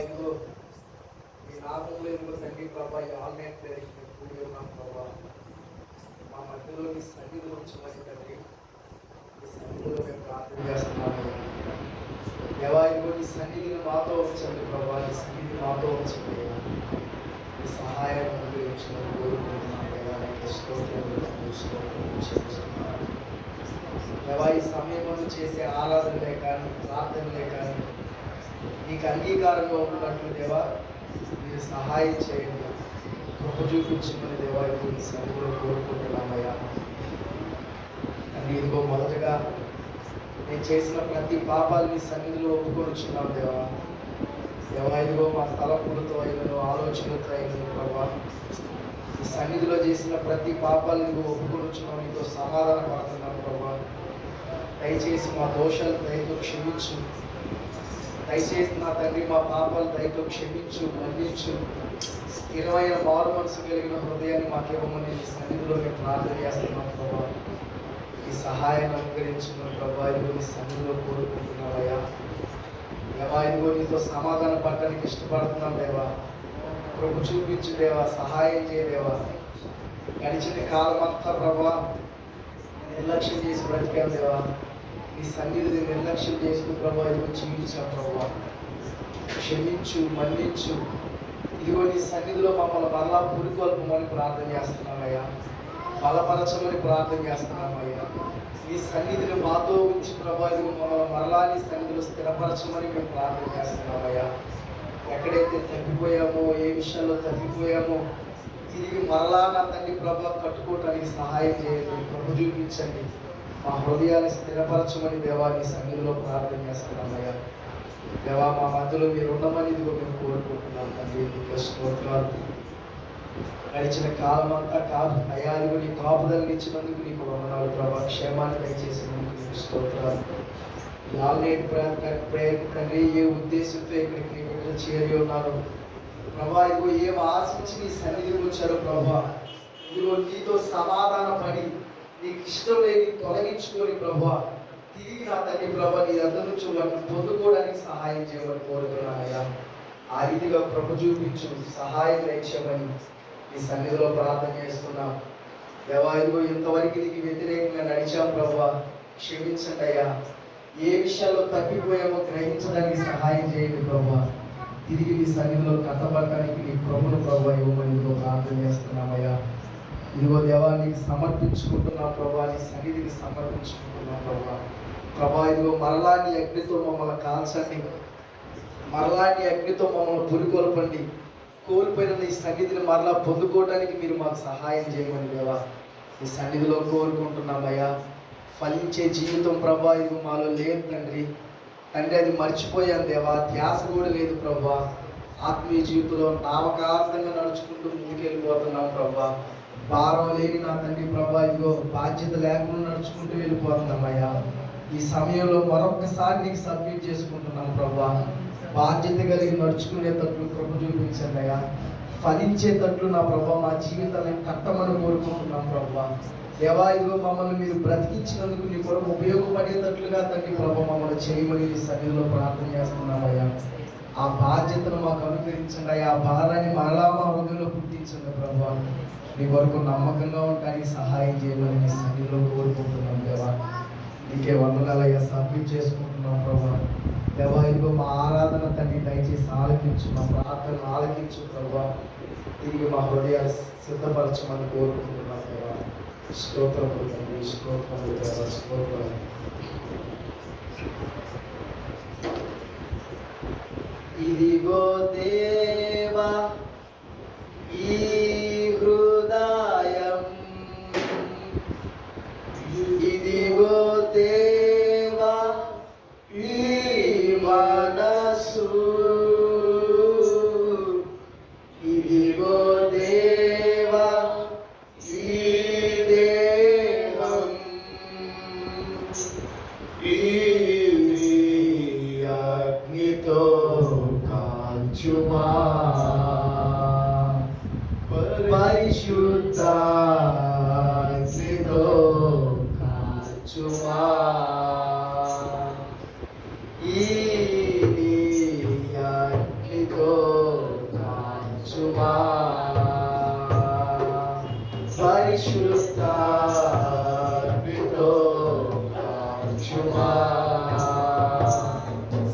ఇదిగో ఈ నామంలో ఇదిగో తండ్రి ప్రభా ఈ ఆన్లైన్ ప్రేయర్ కూడి ఉన్నాం ప్రభా. మా మధ్యలో నీ సన్నిధిలో ఉంచమని తండ్రి, ఈ సన్నిధిలో మేము ప్రార్థన చేస్తున్నాము. దేవా ఇదిగో నీ సన్నిధిని మాతో ఉంచండి ప్రభా, నీ సన్నిధి మాతో ఉంచండి. ఈ సహాయం అనుగ్రహించమని కోరుకుంటున్నాం దేవా. నీకు స్తోత్రం చేస్తున్నాను దేవా. ఈ సమయంలో చేసే ఆరాధనలే కానీ ప్రార్థనలే కానీ నీకు అంగీకారంగా ఉన్నట్లు దేవా మీరు సహాయం చేయండి, కృప చూపించమని దేవా ఇప్పుడు ఈ సన్నిధిలో కోరుకుంటున్నామయ్యా. అని ఇదిగో మొదటగా నేను చేసిన ప్రతి పాపాలని సన్నిధిలో ఒప్పుకొనిచున్నాం దేవా. దేవా ఇదిగో మా తలపులతో అయినను ఆలోచనలతో అయినను ప్రభా ఈ సన్నిధిలో చేసిన ప్రతి పాపాలను ఇదిగో ఒప్పుకొనిచున్నాం, నీతో సమాధాన పడుతున్నాను ప్రభా. దయచేసి మా దోషాలు దయతో క్షమించు, దయచేసి నా తండ్రి మా పాపాలు దయతో క్షమించు, మన్నించు. స్థిరమైన మారు మనసు కలిగిన హృదయాన్ని మాకేమని నీ సన్నిధిలో మేము ప్రార్థన చేస్తున్నాం ప్రభా. ఈ సహాయాన్ని అనుగ్రహించుకున్న ప్రభా ఇదిగో నీ సన్నిధిలో కోరుకుంటున్నావయ్యా. దేవా ఇదిగో నీతో సమాధాన పడటానికి ఇష్టపడుతున్నాం దేవా. కృప చూపించు దేవా, సహాయం చేయదేవా. గడిచిన కాలం అంతా ప్రభా నిర్లక్ష్యం చేసి బ్రతికాం దేవా. నీ సన్నిధిని నిర్లక్ష్యం చేస్తూ ప్రభా ఇదిగో జీవించాం ప్రభా. క్షమించు, మన్నించు. ఇదిగో నీ సన్నిధిలో మమ్మల్ని మరలా పురికొల్పమని ప్రార్థన చేస్తున్నామయ్యా, బలపరచమని ప్రార్థన చేస్తున్నామయ్యా. నీ సన్నిధిని మాతో ఉంచి ప్రభా ఇదిగో మమ్మల్ని మరలా నీ సన్నిధిలో స్థిరపరచమని మేము ప్రార్థన చేస్తున్నామయ్యా. ఎక్కడైతే తప్పిపోయామో, ఏ విషయాల్లో తప్పిపోయామో తిరిగి మరలా నా తండ్రి ప్రభా కట్టుకోవటానికి సహాయం చేయండి, కృప చూపించండి. మా హృదయాన్ని స్థిరపరచమని దేవా నీ సన్నిధిలో ప్రార్థన చేస్తున్నామయ్యా. దేవా మా మధ్యలో మీరు ఉండమని ఇదిగో మేము కోరుకుంటున్నాం తండ్రి. నీకు స్తోత్రాలు. గడిచిన కాలం అంతా అయాదిగో నీ కాపుదలను ఇచ్చినందుకు నీకు వందనాలు ప్రభా. క్షేమాన్ని దయచేసినందుకు నీకు స్తోత్రాలు. ఆన్లైన్ ప్రేయర్ తండ్రి ఏ ఉద్దేశంతో ఇక్కడికి నీ బిడ్డలు చేరి ఉన్నారు ప్రభా, ఇదిగో ఏం ఆశించి నీ సన్నిధికి వచ్చారు ప్రభా. ఇదిగో నీతో సమాధాన పడి నీకు ఇష్టం లేని తొలగించుకొని ప్రభా తిరిగి నా తండ్రి ప్రభా నీ దగ్గర నుంచి వాటిని పొందుకోవడానికి సహాయం చేయమని కోరుతున్నానయ్యా. ఆ రీతిగా కృప చూపించు, సహాయం దయచేయమని నీ సన్నిధిలో ప్రార్థన చేస్తున్నాం దేవా. ఇదిగో ఇంతవరకు నీకు వ్యతిరేకంగా నడిచాం ప్రభా, క్షమించండి అయ్యా. ఏ విషయాల్లో తప్పిపోయామో గ్రహించడానికి సహాయం చేయండి ప్రభా. తిరిగి నీ సన్నిధిలో కట్టబడటానికి నీ కృపను ప్రభా ఇవ్వమని ఇదిగో ప్రార్థన చేస్తున్నామయ్యా. ఇదిగో దేవా నీకు సమర్పించుకుంటున్నాం ప్రభా, నీ సన్నిధికి సమర్పించుకుంటున్నాం ప్రభా. ప్రభా ఇదిగో మరలా నీ అగ్నితో మమ్మల్ని కాల్చండి, మరలా నీ అగ్నితో మమ్మల్ని పురికొల్పండి. కోల్పోయిన నీ సన్నిధిని మరలా పొందుకోవడానికి మీరు మాకు సహాయం చేయమని దేవా నీ సన్నిధిలో కోరుకుంటున్నామయ్యా. ఫలించే జీవితం ప్రభా ఇదిగో మాలో లేదు తండ్రి. తండ్రి అది మర్చిపోయాను దేవా, ధ్యాస కూడా లేదు ప్రభా. ఆత్మీయ జీవితంలో నామకార్థంగా నడుచుకుంటూ ముందుకెళ్ళిపోతున్నాం ప్రభా. భారం లేని నా తండ్రి ప్రభా ఇదిగో బాధ్యత లేకుండా నడుచుకుంటూ వెళ్ళిపోతున్నామయ్యా. ఈ సమయంలో మరొకసారి నీకు సబ్మిట్ చేసుకుంటున్నాం ప్రభా. బాధ్యత కలిగి నడుచుకునేటట్లు కృప చూపించండి అయ్యా. ఫలించేటట్లు నా ప్రభా మా జీవితాన్ని కట్టమని కోరుకుంటున్నాం ప్రభా. దేవా ఇదిగో మమ్మల్ని మీరు బ్రతికించినందుకు నీ కొరకు ఉపయోగపడేటట్లుగా తండ్రి ప్రభా మమ్మల్ని చేయమని నీ సన్నిధిలో ప్రార్థన చేస్తున్నామయ్యా. ఆ బాధ్యతను మాకు అనుగ్రహించండి అయ్యా. ఆ భారాన్ని మరలా మా హృదయంలో పుట్టించండి ప్రభా. నీ వరకు నమ్మకంగా ఉండడానికి సహాయం చేయమని నీ సన్నిధిలో కోరుకుంటున్నాం దేవా. నీకే వందనాలయ్యా, సబ్మిట్ చేసుకుంటున్నాం ప్రభా. దేవా ఇదిగో మా ఆరాధన తండ్రి దయచేసి ఆలకించు, మా ప్రార్థనను ఆలకించు ప్రభా. తిరిగి మా హృదయాలు సిద్ధపరచమని కోరుకుంటున్నాం దేవా. స్తోత్రములు తండ్రి, స్తోత్రములు దేవా, స్తోత్రములు. ఇదిగో దేవా ఈ హృదయం, ఇదిగో దేవా ఈ మనసు, ఇదిగో దేవా ఈ దేహం, ఈ అగ్నితో కాల్చుమా పరిశుద్ధ అగ్నితో కాల్చుమా. ఈ అగ్నితో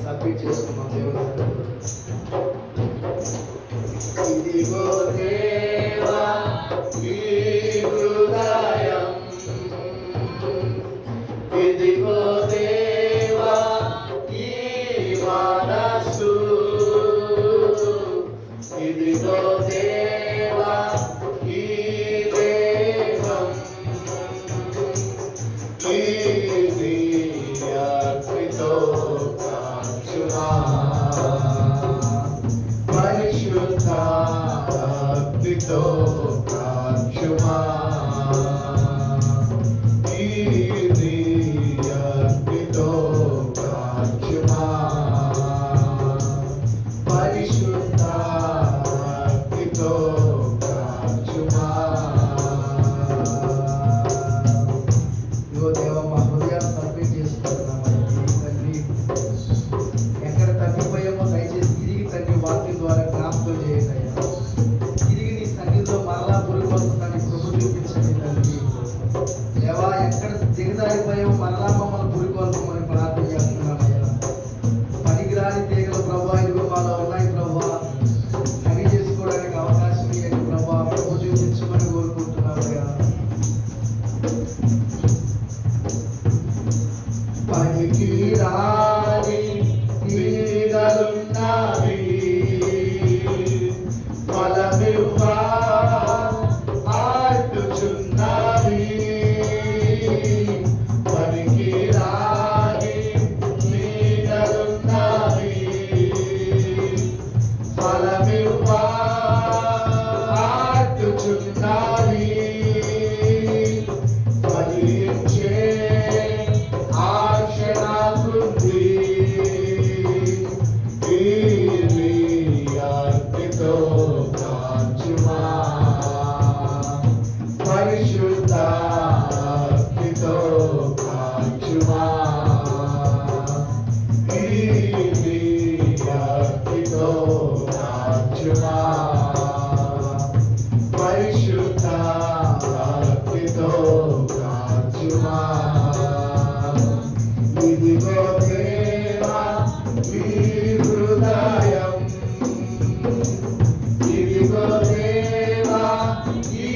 సబ్మిట్ చేసుకున్నాం దేవుని ఇదిగో దేవా ఈ హృదయం, ఇదిగో దేవా ఈ మనసు, ఇదిగో దేవా ఈ దేహం, ఇది అగ్నితో కాల్చుమా, పరిశుద్ధ అగ్నితో కాల్చుమా, ఇది అగ్నితో కాల్చుమా, పరిశుద్ధ అగ్నితో కాల్చుమా. ఇదిగో దేవ మా హృదయాన్ని సబ్మిట్ చేసుకుంటున్నామని తండ్రి, ఎక్కడ తగ్గిపోయామో దయచేసి తిరిగి తండ్రి వాక్యం ద్వారా జ్ఞాపకం చేయండి అయ్యా. తిరిగి నీ సన్నిధిలో మరలా పురుగొస్తుందని కృప చూపించండి తండ్రి. దేవా ఎక్కడ దిగజారిపోయామో మరలా మమ్మల్ని పురుగొల్పమని ప్రార్థన చేస్తున్నామయ్యా. పనికిరాని తీగలు ప్రభా ఇదిగో మాలో ఉన్నాయి ప్రభా, సరి చేసుకోవడానికి అవకాశం ఇవ్వండి ప్రభా, కృప చూపించమని కోరుకుంటున్నామయ్యా. పనికి రాని తీగలున్నవి, ఫలమివ్వా ఆటుచున్నవి, పనికి రాని తీగలున్నవి, ఫలమివ్వా ఆటుచున్నవి, ఫలించే ఆశ నాకుంది, ఇది అగ్నితో కాల్చుమా, పరిశుద్ధ అగ్నితో కాల్చుమా, ఇది అగ్నితో కాల్చుమా, పరిశుద్ధ అగ్నితో కాల్చుమా. ఇదిగో దేవా ఈ హృదయం, ఇదిగో దేవా ఈ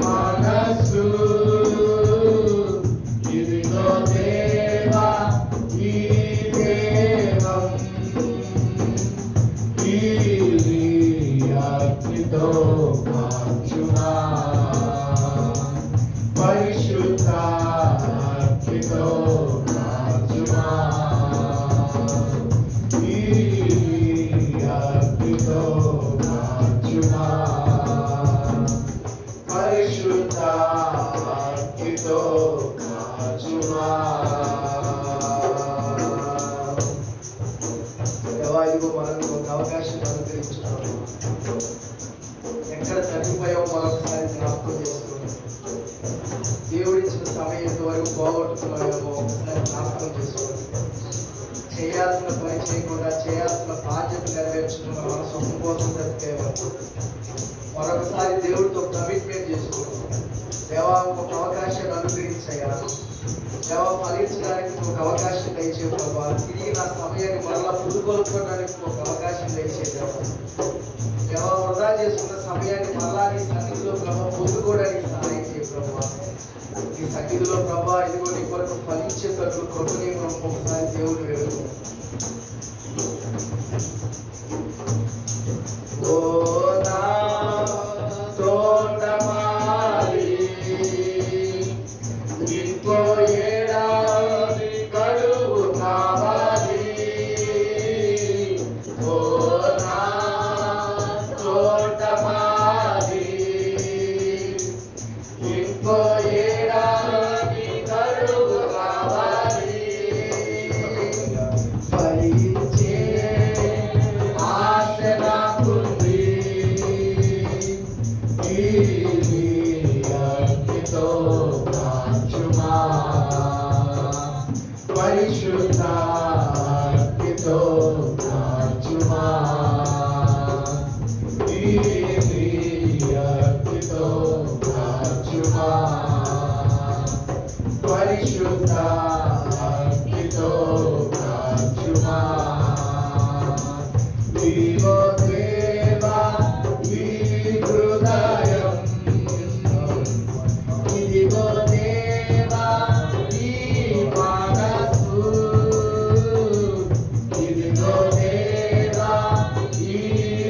మనసు, ఇదిగో దేవా ఈ దేహం, ఇది అగ్నితో కాల్చుమా, పరిశుద్ధ అగ్నితో కాల్చుమా, ఇది అగ్నితో కాల్చుమా, పరిశుద్ధ అగ్నితో కాల్చుమా. దేవా ఇదిగో మనకు ఒక అవకాశం అనుగ్రహించున్నాము. ఎక్కడ తగ్గిపోయామో మరొకసారి జ్ఞాపకం చేసుకోండి. దేవుడిచ్చిన సమయం ఇంతవరకు పోగొట్టుకున్నామేమో ఒకసారి జ్ఞాపకం చేసుకోండి. చేయాల్సిన పని చేయకుండా చేయాల్సిన బాధ్యత నెరవేర్చుకున్న మన సొంతం కోసం బ్రతికేవారు. మరొకసారి దేవుడితో కమిట్మెంట్ చేసుకోండి. దేవా ఒక అవకాశాన్ని అనుగ్రహించయ్యా. దేవా ఫలించడానికి ఒక అవకాశం దయచేయ ప్రభా. తిరిగి నా సమయాన్ని మరలా పురుగొల్పుకోవడానికి ఒక అవకాశం దయచేయ దేవా. వృధా చేసుకున్న సమయాన్ని మరలా నీ సన్నిధిలో ప్రభా పొందుకోవడానికి సహాయం చేయ ప్రభా. నీ సన్నిధిలో ప్రభా ఇదిగో నీ కొరకు ఫలించేటట్లు కొట్టుని ఒకసారి దేవుడు వేడు. Bye. భక్తితో కాచుమా. ఇదిగో దేవా ఈ హృదయం, ఇదిగో దేవా ఈ మనసు, ఇదిగో దేవా ఈ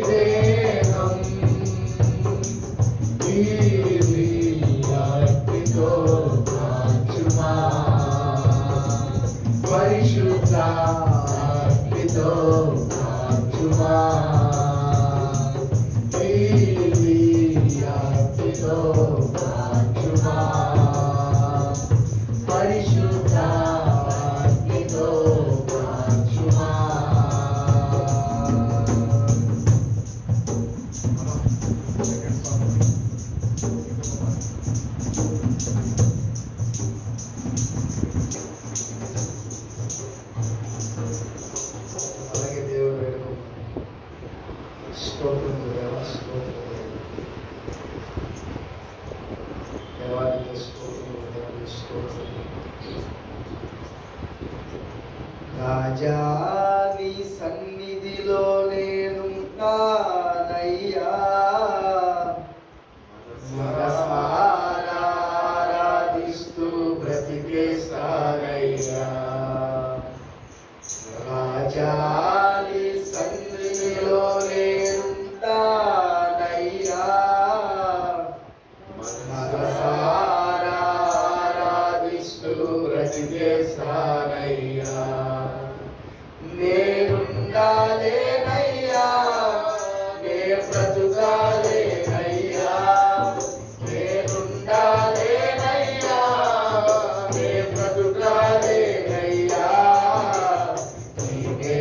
దేహం, ఇది భక్తితో కాచుమా. పరిశుద్ధ భక్తితో కాచుమా. ఇది భక్తితో కాచుమా. పరిశుద్ధ భక్తితో కాచుమా. అలాగే దేవుడు వేడుకో. స్తోత్రం దేవా, స్తోత్రం దేవానికి స్తోత్రం, దేవానికి స్తోత్రం. రాజా నీ సన్నిధిలో నేనుంటానయ్యా, మనసారా ఆరాధిస్తూ బ్రతికేస్తానయ్యా. రాజా నీ సన్నిధిలో నేనుంటానయ్యా, మనసారా ఆరాధిస్తూ బ్రతికేస్తానయ్యా. నేనుండాలేనయ్యా, నే బ్రతుకాలేనయ్యా, నేనుండాలేనయ్యా, నే బ్రతుకాలేనయ్యా. నీవే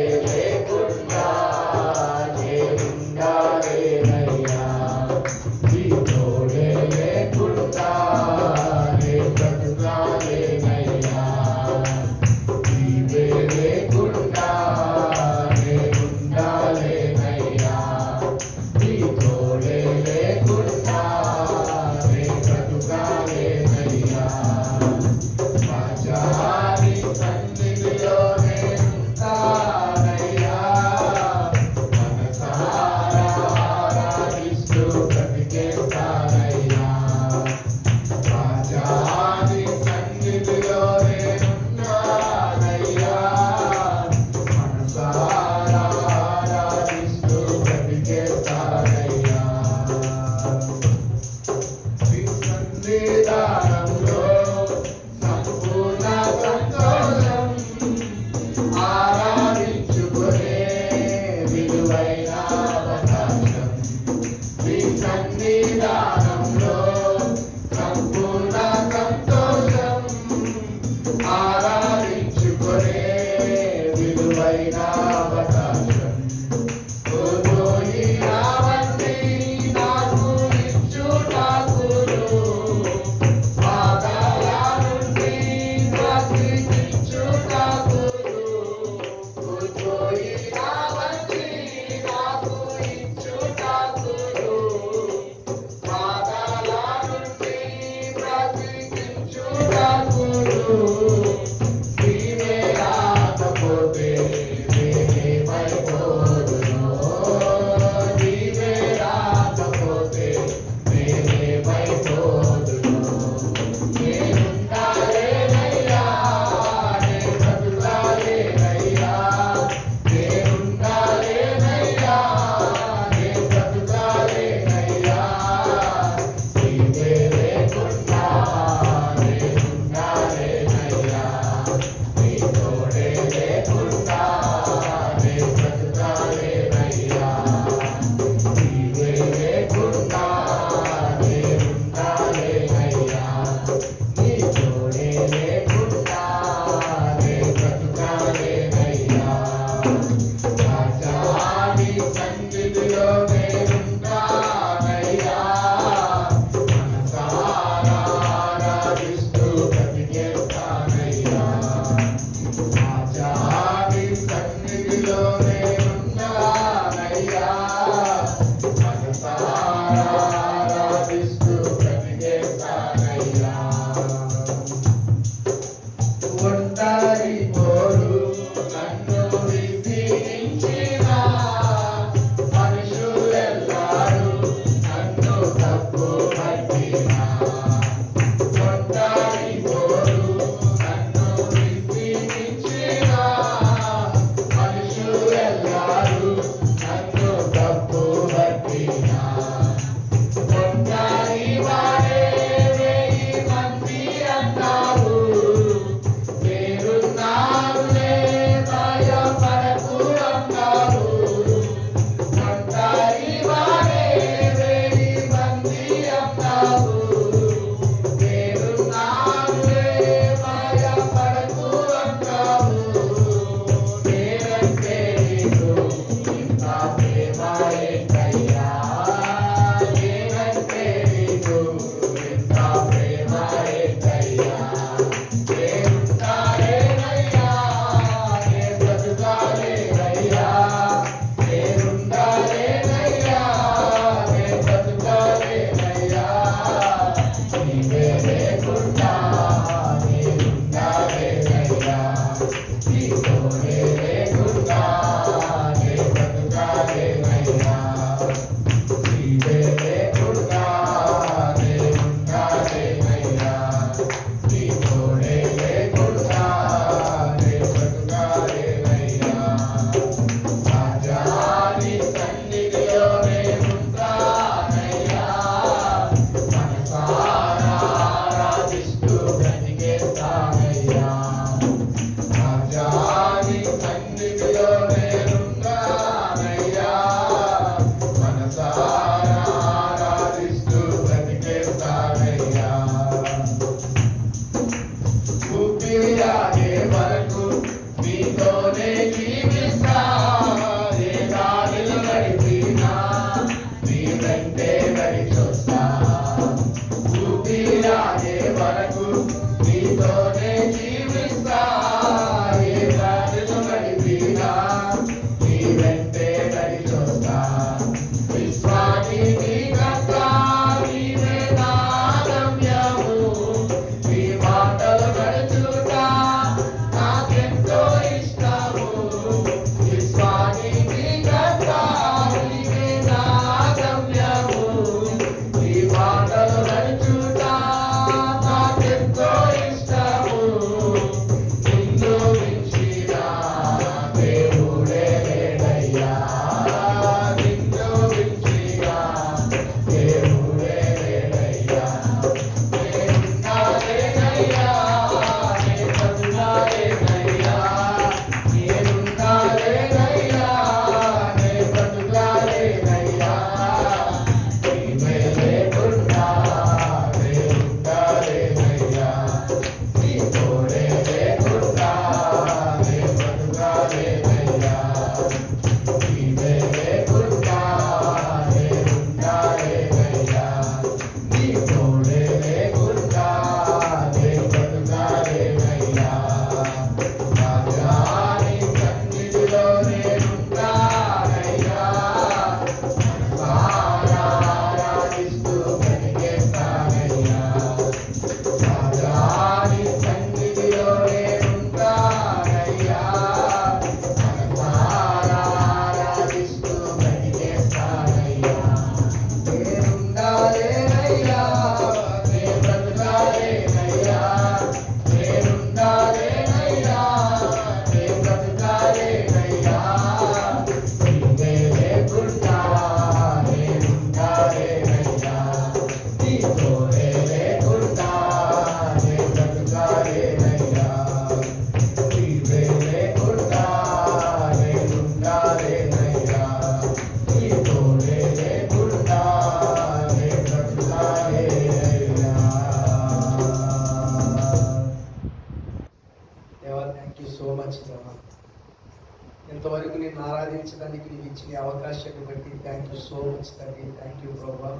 ఇంతవరకు నేను ఆరాధించడానికి నీకు ఇచ్చిన అవకాశాన్ని బట్టి థ్యాంక్ యూ సో మచ్ తండ్రి. థ్యాంక్ యూ ప్రభా.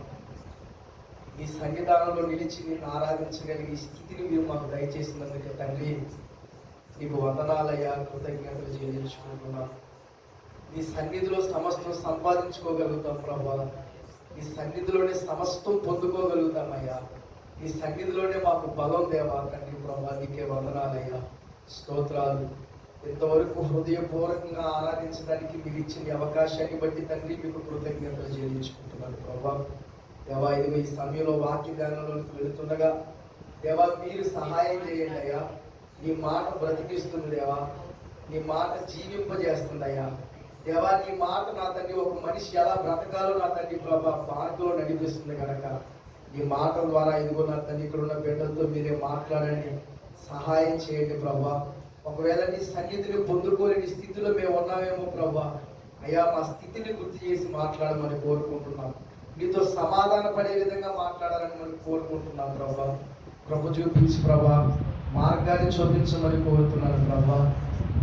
ఈ సన్నిధానంలో నిలిచి నేను ఆరాధించగలిగే స్థితిని మీరు మాకు దయచేసినందుకు తండ్రి నీకు వందనాలయ్యా, కృతజ్ఞతలు చెల్లించుకుంటున్నా. నీ సన్నిధిలో సమస్తం సంపాదించుకోగలుగుతాం ప్రభా. నీ సన్నిధిలోనే సమస్తం పొందుకోగలుగుతామయ్యా. నీ సన్నిధిలోనే మాకు బలం దేవా తండ్రి ప్రభా. నీకే వందనాలయ్యా, స్తోత్రాలు. ఇంతవరకు హృదయపూర్వకంగా ఆరాధించడానికి మీరు ఇచ్చిన అవకాశాన్ని బట్టి తండ్రి మీకు కృతజ్ఞతలు చెల్లించుకుంటున్నాను ప్రభా. దేవా ఇదిగో ఈ సమయంలో వాక్య ధ్యానంలోకి వెళుతుండగా దేవా మీరు సహాయం చేయండి అయ్యా. నీ మాట బ్రతికిస్తుంది దేవా, నీ మాట జీవింపజేస్తుందయ్యా. దేవా నీ మాట నా తండ్రి ఒక మనిషి ఎలా బ్రతకాలో నా తండ్రి ప్రభా మార్గంలో నడిపిస్తుంది కనుక ఈ మాట ద్వారా ఇదిగో నా తండ్రి ఇక్కడ ఉన్న బిడ్డలతో మీరే మాట్లాడండి, సహాయం చేయండి ప్రభా. ఒకవేళ నీ సన్నిధిని పొందుకోలేని స్థితిలో మేము ఉన్నామేమో ప్రభా, అయ్యా మా స్థితిని గుర్తు చేసి మాట్లాడమని కోరుకుంటున్నాం. నీతో సమాధాన పడే విధంగా మాట్లాడాలని మనం కోరుకుంటున్నాం ప్రభా. ప్రభు చూపించి ప్రభా మార్గాన్ని చూపించమని కోరుతున్నాను ప్రభా.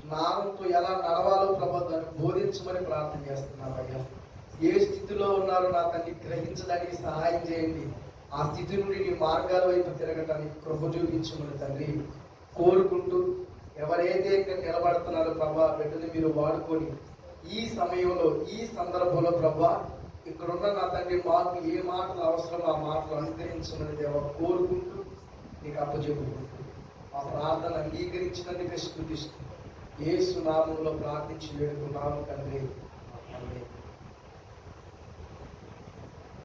జ్ఞానంతో ఎలా నడవాలో ప్రభా దాన్ని బోధించమని ప్రార్థన చేస్తున్నాను అయ్యా. ఏ స్థితిలో ఉన్నారో నా తల్లి గ్రహించడానికి సహాయం చేయండి. ఆ స్థితి నుండి నీ మార్గాల వైపు తిరగటానికి ప్రభు చూపించమని తండ్రి కోరుకుంటూ, ఎవరైతే ఇక్కడ నిలబడుతున్నారో ప్రభా బిడ్డని మీరు వాడుకొని ఈ సమయంలో ఈ సందర్భంలో ప్రభా ఇక్కడున్న నా తండ్రి మాకు ఏ మాటలు అవసరమో ఆ మాటలు అనుగ్రహించమని దేవ కోరుకుంటూ నీకు అప్పచెప్పుకుంటూ ఆ ప్రార్థన అంగీకరించినందుకు స్తుతిస్తూ యేసు నామములో ప్రార్థించి వేడుకున్నాము తండ్రి.